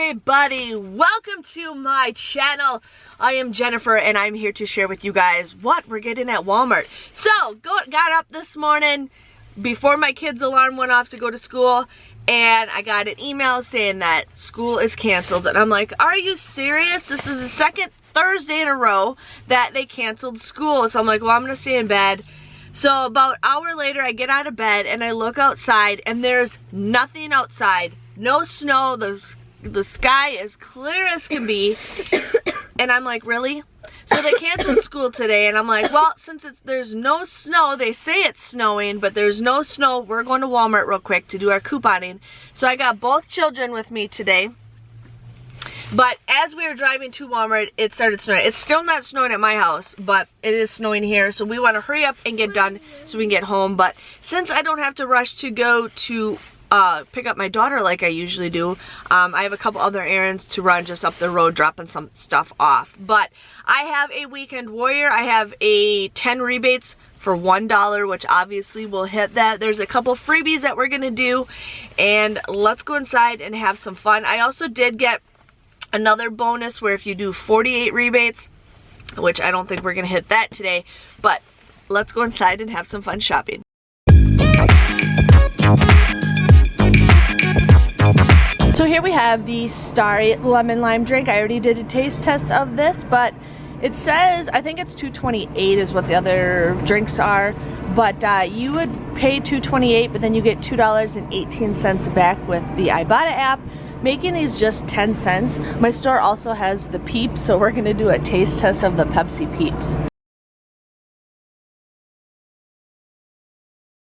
everybody, welcome to my channel. I am Jennifer and I'm here to share with you guys what we're getting at Walmart. So, got up this morning before my kids' alarm went off to go to school, and I got an email saying that school is canceled, and I'm like, are you serious? This is the second Thursday in a row that they canceled school. So I'm like, well, I'm gonna stay in bed. So about an hour later, I get out of bed and I look outside and there's nothing outside. No snow, the sky is clear as can be. And I'm like, really? So they canceled school today, and I'm like, well, since there's no snow, they say it's snowing, but there's no snow, we're going to Walmart real quick to do our couponing. So I got both children with me today. But as we were driving to Walmart, it started snowing. It's still not snowing at my house, but it is snowing here. So we want to hurry up and get done so we can get home. But since I don't have to rush to go to pick up my daughter like I usually do, I have a couple other errands to run just up the road, dropping some stuff off. But I have a weekend warrior. I have a 10 rebates for $1, which obviously will hit that. There's a couple freebies that we're gonna do, and let's go inside and have some fun. I also did get another bonus where if you do 48 rebates, which I don't think we're gonna hit that today, but let's go inside and have some fun shopping. So here we have the Starry Lemon Lime drink. I already did a taste test of this, but it says, I think it's $2.28 is what the other drinks are, but you would pay $2.28, but then you get $2.18 back with the Ibotta app, making these just 10 cents. My store also has the Peeps, so we're gonna do a taste test of the Pepsi Peeps.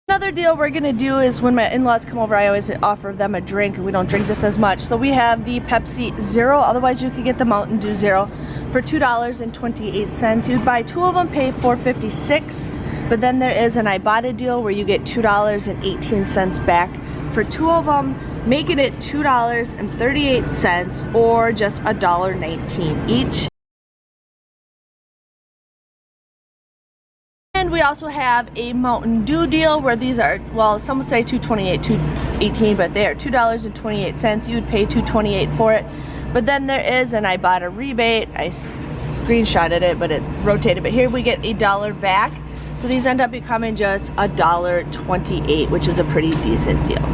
Another deal we're gonna do is when my in-laws come over, I always offer them a drink, and we don't drink this as much. So we have the Pepsi Zero, otherwise you could get the Mountain Dew Zero for $2.28. You'd buy two of them, pay $4.56, but then there is an Ibotta deal where you get $2.18 back for two of them, making it $2.38 or just $1.19 each. And we also have a Mountain Dew deal where these are, well, some would say $2.28, $2.18, but they are $2.28. You would pay $2.28 for it. But then there is an Ibotta rebate. I screenshotted it, but it rotated. But here we get $1 back. So these end up becoming just $1.28, which is a pretty decent deal.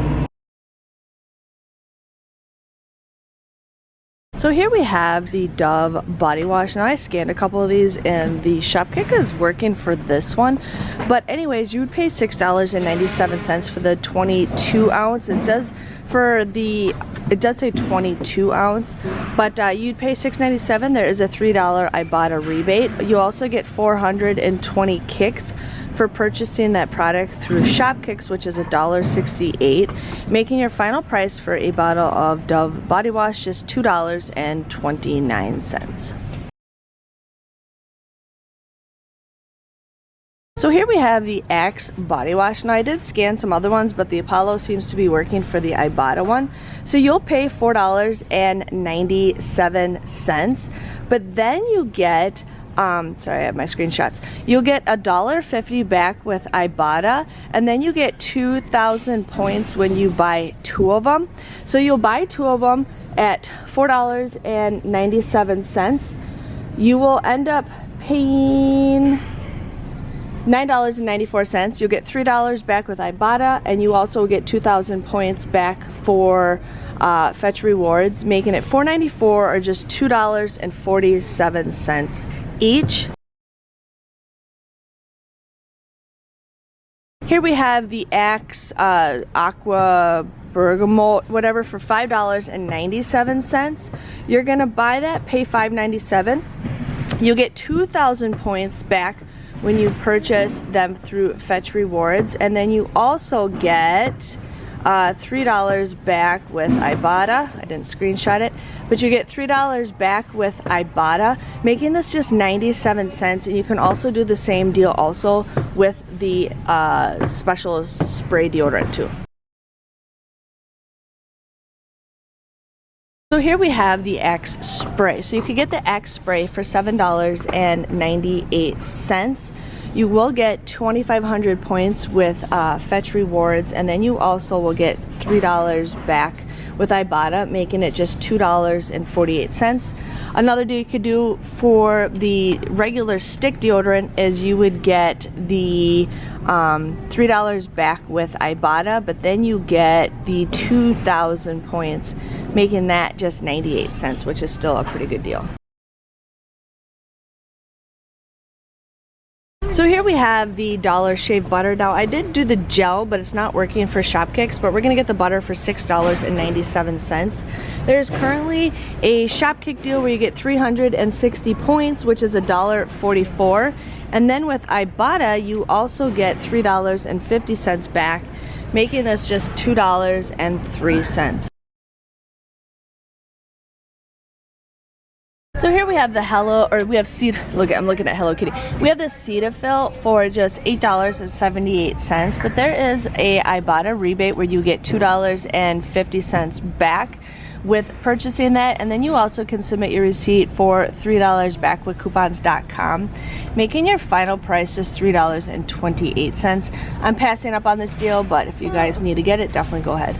So here we have the Dove body wash. Now I scanned a couple of these and the Shopkick is working for this one. But anyways, you would pay $6.97 for the 22 ounce. It says it does say 22 ounce, but you'd pay $6.97. There is a $3 Ibotta rebate. You also get 420 kicks for purchasing that product through Shopkicks, which is $1.68, making your final price for a bottle of Dove body wash just $2.29. So here we have the Axe body wash. Now I did scan some other ones, but the Apollo seems to be working for the Ibotta one. So you'll pay $4.97, but then you get sorry, I have my screenshots. You'll get $1.50 back with Ibotta, and then you get 2,000 points when you buy two of them. So you'll buy two of them at $4.97. You will end up paying $9.94. You'll get $3 back with Ibotta, and you also get 2,000 points back for Fetch Rewards, making it $4.94 or just $2.47 each. Here we have the Axe Aqua Bergamot, whatever, for $5.97. You're gonna buy that, pay $5.97. You get 2,000 points back when you purchase them through Fetch Rewards, and then you also get $3 back with Ibotta. I didn't screenshot it, but you get $3 back with Ibotta, making this just 97 cents. And you can also do the same deal also with the special spray deodorant too. So here we have the Axe spray. So you could get the Axe spray for $7.98. You will get 2,500 points with Fetch Rewards, and then you also will get $3 back with Ibotta, making it just $2.48. Another deal you could do for the regular stick deodorant is you would get the $3 back with Ibotta, but then you get the 2,000 points, making that just 98 cents, which is still a pretty good deal. So here we have the Dollar Shave Butter. Now I did do the gel, but it's not working for Shopkicks, but we're gonna get the butter for $6.97. There's currently a Shopkick deal where you get 360 points, which is $1.44. And then with Ibotta, you also get $3.50 back, making this just $2.03. So here we have the I'm looking at Hello Kitty. We have the Cetaphil for just $8.78, but there is a Ibotta rebate where you get $2.50 back with purchasing that, and then you also can submit your receipt for $3 back with coupons.com, making your final price just $3.28. I'm passing up on this deal, but if you guys need to get it, definitely go ahead.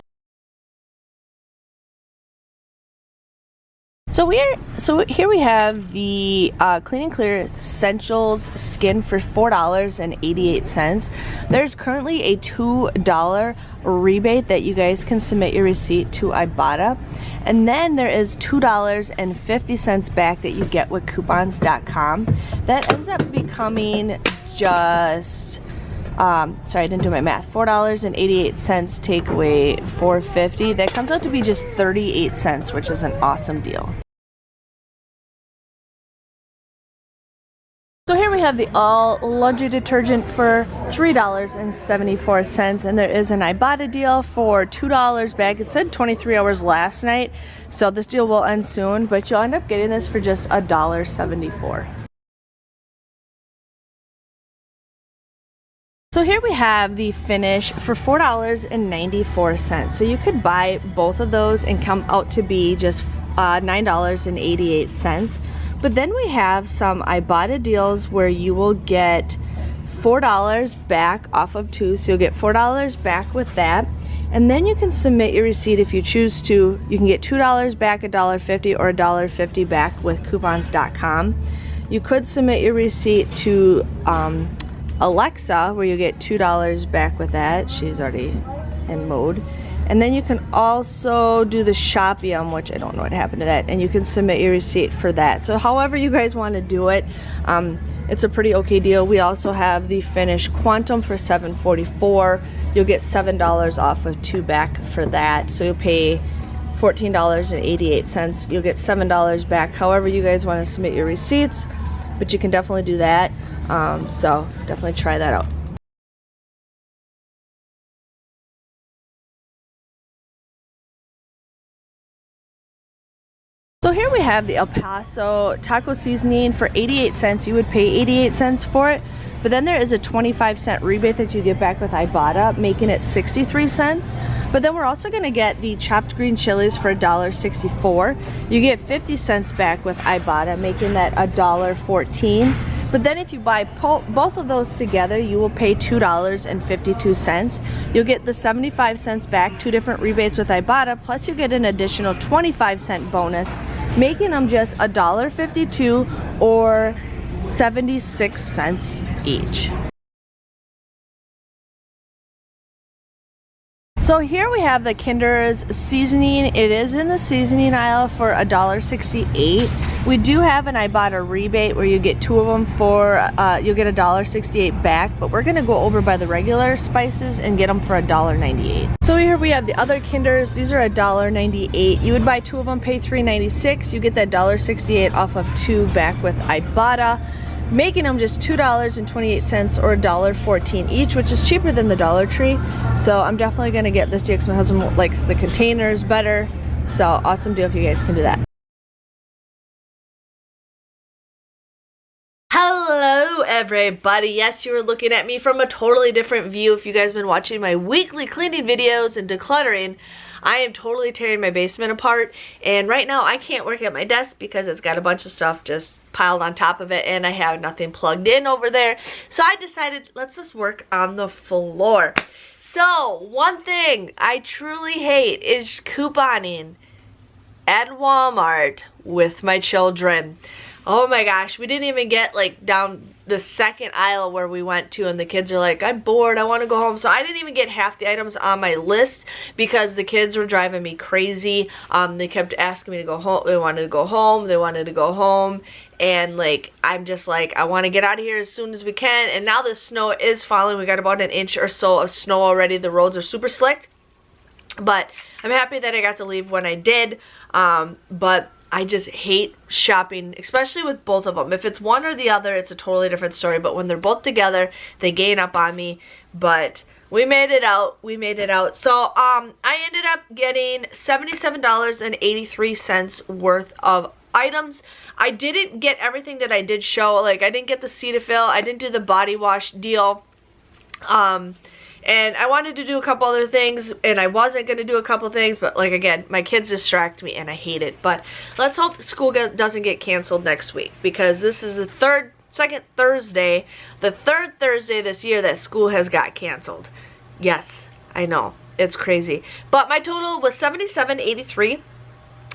So here we have the Clean and Clear Essentials Skin for $4.88. There's currently a $2 rebate that you guys can submit your receipt to Ibotta. And then there is $2.50 back that you get with coupons.com. That ends up becoming just, sorry, I didn't do my math, $4.88 take away $4.50. That comes out to be just 38 cents, which is an awesome deal. So here we have the all laundry detergent for $3.74, and there is an Ibotta deal for $2 back. It said 23 hours last night, so this deal will end soon, but you'll end up getting this for just $1.74. So here we have the Finish for $4.94. So you could buy both of those and come out to be just $9.88. But then we have some Ibotta deals where you will get $4 back off of two, so you'll get $4 back with that. And then you can submit your receipt if you choose to. You can get $2 back, $1.50, or $1.50 back with coupons.com. You could submit your receipt to Alexa, where you get $2 back with that. She's already in mode. And then you can also do the Shopium, which I don't know what happened to that, and you can submit your receipt for that. So however you guys want to do it, it's a pretty okay deal. We also have the Finish Quantum for $7.44. You'll get $7 off of two back for that. So you'll pay $14.88. You'll get $7 back. However you guys want to submit your receipts, but you can definitely do that. So definitely try that out. So here we have the El Paso taco seasoning for 88 cents. You would pay 88 cents for it, but then there is a 25-cent rebate that you get back with Ibotta, making it 63 cents. But then we're also going to get the chopped green chilies for $1.64. You get 50 cents back with Ibotta, making that $1.14. But then if you buy both of those together, you will pay $2.52. You'll get the 75 cents back, two different rebates with Ibotta, plus you get an additional 25-cent bonus, making them just $1.52 or 76 cents each. So here we have the Kinder's seasoning. It is in the seasoning aisle for $1.68. We do have an Ibotta rebate where you get two of them for, you'll get $1.68 back, but we're gonna go over by the regular spices and get them for $1.98. So here we have the other Kinders. These are $1.98. You would buy two of them, pay $3.96. You get that $1.68 off of two back with Ibotta, making them just $2.28 or $1.14 each, which is cheaper than the Dollar Tree. So I'm definitely gonna get this deal because my husband likes the containers better. So awesome deal if you guys can do that. Hello everybody. Yes, you were looking at me from a totally different view. If you guys have been watching my weekly cleaning videos and decluttering, I am totally tearing my basement apart, and right now I can't work at my desk because it's got a bunch of stuff just piled on top of it and I have nothing plugged in over there. So I decided let's just work on the floor. So, one thing I truly hate is couponing at Walmart with my children. Oh my gosh, we didn't even get like down the second aisle where we went to, and the kids are like, I'm bored, I want to go home. So I didn't even get half the items on my list because the kids were driving me crazy. They kept asking me to go home. They wanted to go home. They wanted to go home. And like, I'm just like, I want to get out of here as soon as we can. And now the snow is falling. We got about an inch or so of snow already. The roads are super slick. But I'm happy that I got to leave when I did. But I just hate shopping, especially with both of them. If it's one or the other, it's a totally different story. But when they're both together, they gain up on me. But we made it out. We made it out. So I ended up getting $77.83 worth of items. I didn't get everything that I did show. Like, I didn't get the Cetaphil. I didn't do the body wash deal. And I wanted to do a couple other things, and I wasn't going to do a couple things, but like, again, my kids distract me, and I hate it. But let's hope school doesn't get canceled next week, because this is the second Thursday this year that school has got canceled. Yes, I know, it's crazy. But my total was $77.83.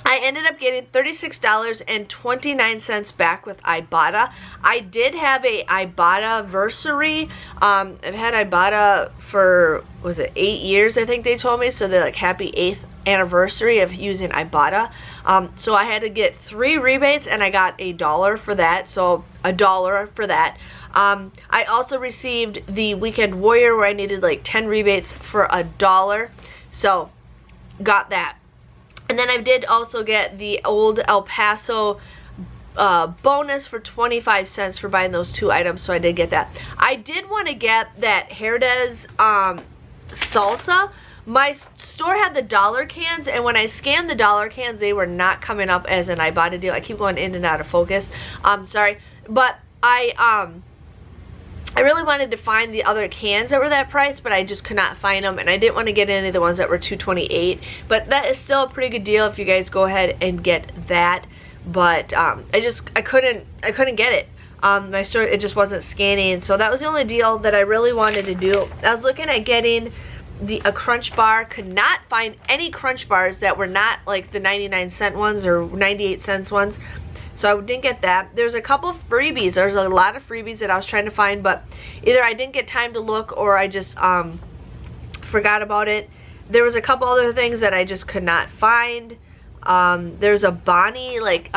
I ended up getting $36.29 back with Ibotta. I did have a Ibotta-versary. I've had Ibotta for, was it 8 years, I think they told me. So they're like, happy 8th anniversary of using Ibotta. So I had to get 3 rebates, and I got $1 for that. So $1 for that. I also received the Weekend Warrior, where I needed like 10 rebates for $1. So got that. And then I did also get the old El Paso bonus for 25 cents for buying those 2 items, so I did get that. I did want to get that Herdez salsa. My store had the dollar cans, and when I scanned the dollar cans, they were not coming up as an Ibotta deal. I keep going in and out of focus. Sorry. But I really wanted to find the other cans that were that price, but I just could not find them, and I didn't want to get any of the ones that were $2.28. But that is still a pretty good deal if you guys go ahead and get that. But I couldn't get it. My store, it just wasn't scanning, so that was the only deal that I really wanted to do. I was looking at getting a Crunch Bar. Could not find any Crunch Bars that were not like the 99-cent ones or 98-cent ones. So I didn't get that. There's a couple freebies. There's a lot of freebies that I was trying to find, but either I didn't get time to look, or I just forgot about it. There was a couple other things that I just could not find. There's a Bonnie, like,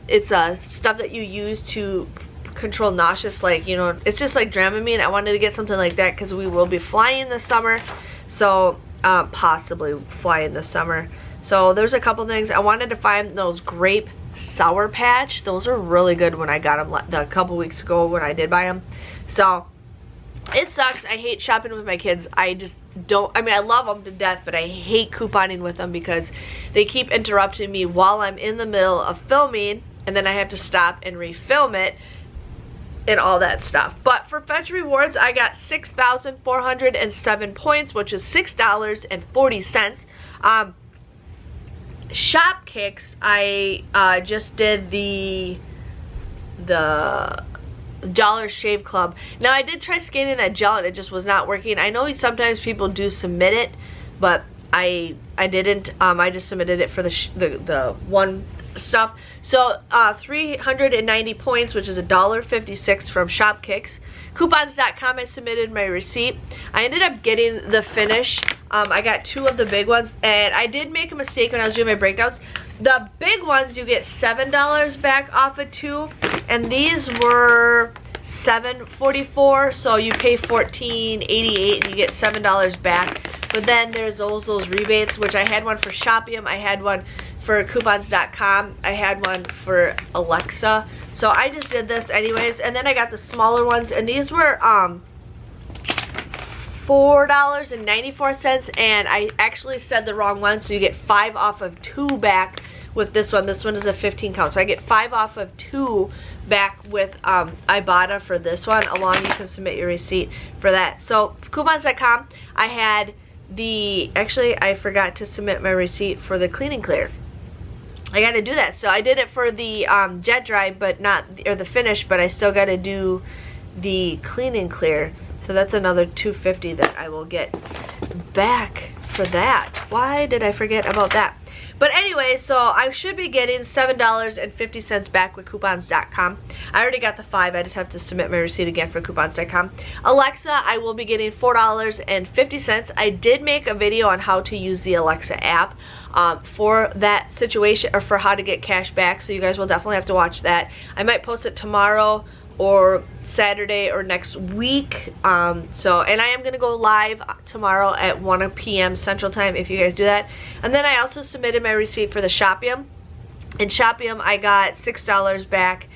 it's a stuff that you use to control nauseous, like, you know, it's just like Dramamine. I wanted to get something like that because we will be flying this summer. So, possibly flying this summer. So there's a couple things. I wanted to find those grape Sour Patch. Those are really good when I got them a couple weeks ago when I did buy them. So it sucks. I hate shopping with my kids. I just don't, I mean, I love them to death, but I hate couponing with them because they keep interrupting me while I'm in the middle of filming, and then I have to stop and refilm it and all that stuff. But for Fetch Rewards, I got 6,407 points, which is $6.40. Shop Kicks, I just did the Dollar Shave Club. Now I did try scanning that gel and it just was not working. I know sometimes people do submit it, but I didn't. I just submitted it for the one stuff. So 390 points, which is $1.56 from Shop Kicks. Coupons.com, I submitted my receipt. I ended up getting the Finish. I got 2 of the big ones, and I did make a mistake when I was doing my breakdowns. The big ones, you get $7 back off of 2, and these were $7.44, so you pay $14.88 and you get $7 back. But then there's those rebates, which I had one for Shopium, I had one for coupons.com, I had one for Alexa. So I just did this anyways, and then I got the smaller ones, and these were $4.94, and I actually said the wrong one, so you get 5 off of 2 back with this one. This one is a 15 count, so I get 5 off of 2 back with Ibotta for this one. Along, you can submit your receipt for that. So coupons.com, I had actually I forgot to submit my receipt for the Clean and Clear. I got to do that. So I did it for the Jet Dry, but not, or the Finish, but I still got to do the Clean and Clear. So that's another $2.50 that I will get back for that. Why did I forget about that? But anyway, so I should be getting $7.50 back with coupons.com. I already got the 5. I just have to submit my receipt again for coupons.com. Alexa, I will be getting $4.50. I did make a video on how to use the Alexa app for that situation, or for how to get cash back, so you guys will definitely have to watch that. I might post it tomorrow or Saturday or next week. And I am gonna go live tomorrow at 1 p.m. Central Time if you guys do that. And then I also submitted my receipt for the Shopium. In Shopium, I got $6 back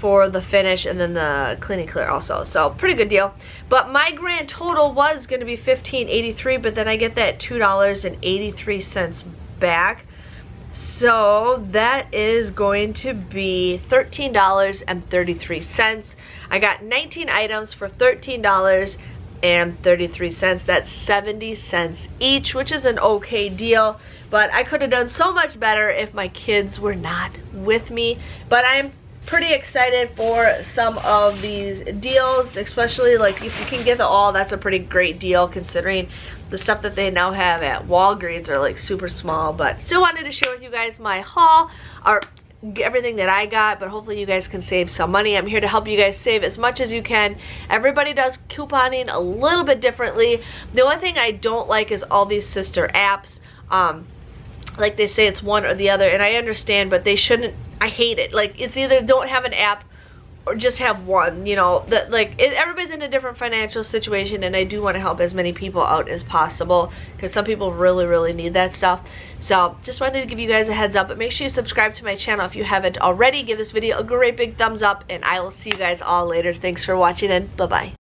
for the finish and then the clean and clear also. So pretty good deal. But my grand total was gonna be $15.83, but then I get that $2.83 back. So that is going to be $13.33. I got 19 items for $13.33. That's 70 cents each, which is an okay deal. But I could have done so much better if my kids were not with me. But I'm pretty excited for some of these deals, especially like if you can get the all, that's a pretty great deal considering the stuff that they now have at Walgreens are like super small. But still wanted to share with you guys my haul, or everything that I got, but hopefully you guys can save some money. I'm here to help you guys save as much as you can. Everybody does couponing a little bit differently. The only thing I don't like is all these sister apps. Like they say it's one or the other, and I understand, but they shouldn't. I hate it. Like, it's either don't have an app or just have one, you know. That, like, everybody's in a different financial situation, and I do want to help as many people out as possible because some people really, really need that stuff. So just wanted to give you guys a heads up, but make sure you subscribe to my channel if you haven't already. Give this video a great big thumbs up, and I will see you guys all later. Thanks for watching, and bye-bye.